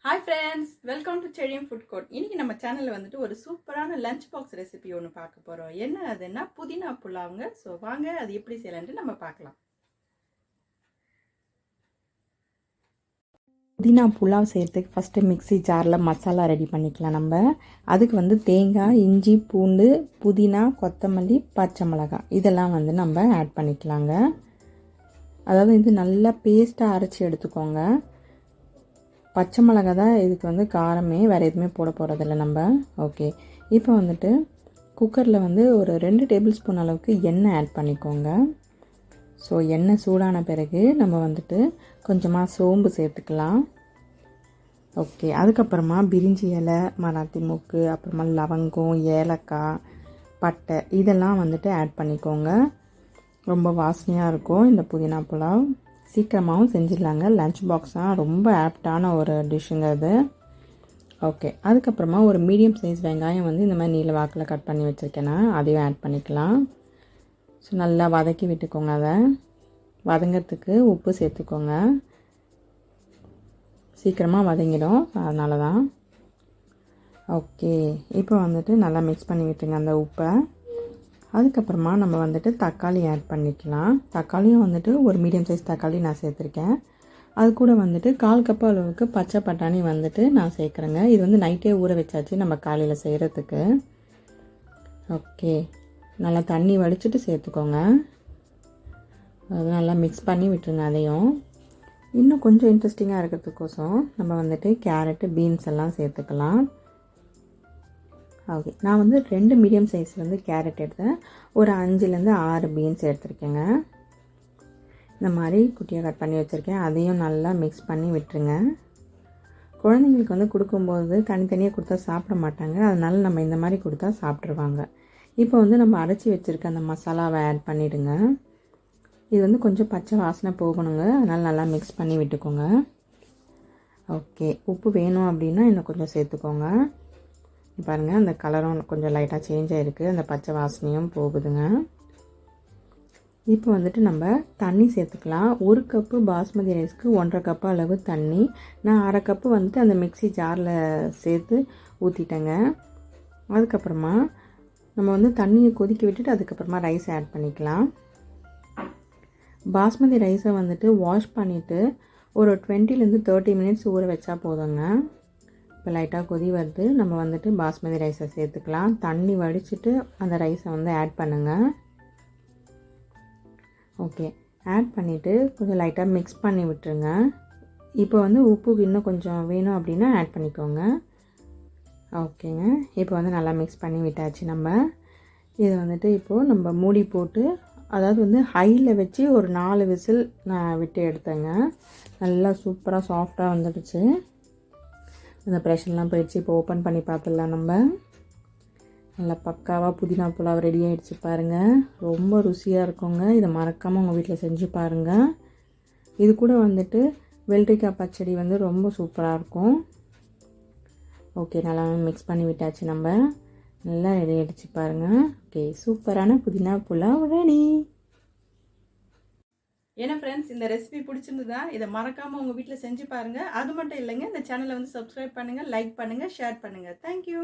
Hi friends, welcome to Chezhiyan Food Court. இன்னைக்கு நம்ம சேனல்ல வந்துட்டு ஒரு சூப்பரான லஞ்ச் பாக்ஸ் ரெசிபி ஒன்னு பார்க்க போறோம். என்ன அதுன்னா புதினா புலாவுங்க. சோ வாங்க அது எப்படி செய்யலாம்னு நம்ம பார்க்கலாம். புதினா புலாவ் செய்யறதுக்கு ஃபர்ஸ்ட் மிக்ஸி ஜார்ல மசாலா ரெடி பண்ணிக்கலாம் நம்ம. அதுக்கு வந்து தேங்காய், இஞ்சி, பூண்டு, புதினா, கொத்தமல்லி, பச்சை மிளகாய் இதெல்லாம் வந்து நம்ம ஆட் பண்ணிக்கலாங்க. அதாவது இது நல்லா பேஸ்ட்டாக அரைச்சி எடுத்துக்கோங்க. பச்சை மிளகா தான் இதுக்கு வந்து காரமே, வேறு எதுவுமே போட போகிறதில்ல நம்ம. ஓகே, இப்போ வந்துட்டு குக்கரில் வந்து ஒரு 2 டேபிள் ஸ்பூன் அளவுக்கு எண்ணெய் ஆட் பண்ணிக்கோங்க. ஸோ எண்ணெய் சூடான பிறகு நம்ம வந்துட்டு கொஞ்சமாக சோம்பு சேர்த்துக்கலாம். ஓகே, அதுக்கப்புறமா பிரிஞ்சி இலை, மராத்தி மொக்கு, அப்புறமா லவங்கம், ஏலக்காய், பட்டை இதெல்லாம் வந்துட்டு ஆட் பண்ணிக்கோங்க. ரொம்ப வாசனையாக இருக்கும் இந்த புதினா புலாவ். சீக்கிரமாகவும் செஞ்சிடலாங்க. லஞ்ச் பாக்ஸாக ரொம்ப ஆப்டான ஒரு டிஷ்ஷுங்க அது. ஓகே, அதுக்கப்புறமா ஒரு மீடியம் சைஸ் வெங்காயம் வந்து இந்த மாதிரி நீல வாக்கில் கட் பண்ணி வச்சுருக்கேன்னா அதையும் ஆட் பண்ணிக்கலாம். ஸோ நல்லா வதக்கி விட்டுக்கோங்க. அதை வதங்கிறதுக்கு உப்பு சேர்த்துக்கோங்க. சீக்கிரமாக வதங்கிடும், அதனால தான். ஓகே, இப்போ வந்துட்டு நல்லா மிக்ஸ் பண்ணி விட்டுருங்க அந்த உப்பை. அதுக்கப்புறமா நம்ம வந்துட்டு தக்காளி ஆட் பண்ணிக்கலாம். தக்காளியும் வந்துட்டு ஒரு மீடியம் சைஸ் தக்காளி நான் சேர்த்துருக்கேன். அது கூட வந்துட்டு 1/4 கப் அளவுக்கு பச்சை பட்டாணி வந்துட்டு நான் சேர்க்குறேங்க. இது வந்து நைட்டே ஊற வச்சாச்சு நம்ம காலையில் செய்கிறதுக்கு. ஓகே, நல்லா தண்ணி வடிச்சிட்டு சேர்த்துக்கோங்க. அது நல்லா மிக்ஸ் பண்ணி விட்டுருங்க. அதையும் இன்னும் கொஞ்சம் இன்ட்ரெஸ்டிங்காக இருக்கிறதுக்கோசம் நம்ம வந்துட்டு கேரட்டு, பீன்ஸ் எல்லாம் சேர்த்துக்கலாம். ஓகே, நான் வந்து 2 மீடியம் சைஸ் வந்து கேரட் எடுத்தேன். ஒரு 5லேருந்து 6 பீன்ஸ் எடுத்துருக்கேங்க. இந்த மாதிரி குட்டியாக கட் பண்ணி வச்சுருக்கேன். அதையும் நல்லா மிக்ஸ் பண்ணி விட்டுருங்க. குழந்தைங்களுக்கு வந்து கொடுக்கும்போது தனித்தனியாக கொடுத்தா சாப்பிட மாட்டாங்க. அதனால நம்ம இந்த மாதிரி கொடுத்தா சாப்பிட்ருவாங்க. இப்போ வந்து நம்ம அரைச்சி வச்சுருக்க அந்த மசாலாவை ஆட் பண்ணிவிடுங்க. இது வந்து கொஞ்சம் பச்சை வாசனை போகணுங்க. அதனால் நல்லா மிக்ஸ் பண்ணி விட்டுக்கோங்க. ஓகே, உப்பு வேணும் அப்படின்னா இன்னும் கொஞ்சம் சேர்த்துக்கோங்க. பாருங்கள், அந்த கலரும் கொஞ்சம் லைட்டாக சேஞ்ச் ஆகிருக்கு. அந்த பச்சை வாசனையும் போகுதுங்க. இப்போ வந்துட்டு நம்ம தண்ணி சேர்த்துக்கலாம். 1 கப்பு பாஸ்மதி ரைஸ்க்கு 1.5 கப்பு அளவு தண்ணி. நான் 1/2 கப்பு வந்துட்டு அந்த மிக்ஸி ஜாரில் சேர்த்து ஊற்றிட்டேங்க. அதுக்கப்புறமா நம்ம வந்து தண்ணியை கொதிக்க விட்டுட்டு அதுக்கப்புறமா ரைஸ் ஆட் பண்ணிக்கலாம். பாஸ்மதி ரைஸை வந்துட்டு வாஷ் பண்ணிவிட்டு ஒரு 20லேருந்து 30 மினிட்ஸ் ஊற வச்சா போதுங்க. இப்போ லைட்டாக கொதி வருது. நம்ம வந்துட்டு பாஸ்மதி ரைஸை சேர்த்துக்கலாம். தண்ணி வடிச்சிட்டு அந்த ரைஸை வந்து ஆட் பண்ணுங்கள். ஓகே, ஆட் பண்ணிவிட்டு கொஞ்சம் லைட்டாக மிக்ஸ் பண்ணி விட்டுருங்க. இப்போ வந்து உப்பு இன்னும் கொஞ்சம் வேணும் அப்படின்னா ஆட் பண்ணிக்கோங்க. ஓகேங்க, இப்போ வந்து நல்லா மிக்ஸ் பண்ணி விட்டாச்சு. நம்ம இதை வந்துட்டு இப்போது நம்ம மூடி போட்டு, அதாவது வந்து ஹையில் வச்சு ஒரு 4 விசில் நான் விட்டு எடுத்தேங்க. நல்லா சூப்பராக சாஃப்டாக வந்துடுச்சு. அந்த ப்ரெஷர்லாம் போயிடுச்சு. இப்போ ஓப்பன் பண்ணி பார்த்துடலாம். நம்ம நல்லா பக்காவாக புதினா புலாவ் ரெடி ஆகிடுச்சு பாருங்கள். ரொம்ப ருசியாக இருக்குங்க. இதை மறக்காமல் உங்கள் வீட்டில் செஞ்சு பாருங்கள். இது கூட வந்துட்டு வெள்ளரிக்காய் பச்சடி வந்து ரொம்ப சூப்பராக இருக்கும். ஓகே, நல்லா மிக்ஸ் பண்ணி விட்டாச்சு. நம்ம நல்லா ரெடி ஆகிடுச்சு பாருங்கள். ஓகே, சூப்பரான புதினா புலாவ் ரெடி. ஏன்னா ஃப்ரெண்ட்ஸ், இந்த ரெசிபி பிடிச்சிருந்ததா இதை மறக்காமல் உங்கள் வீட்டில் செஞ்சு பாருங்கள். அது மட்டும் இல்லைங்க, இந்த சேனலை வந்து சப்ஸ்கிரைப் பண்ணுங்கள், லைக் பண்ணுங்கள், ஷேர் பண்ணுங்கள். தேங்க்யூ.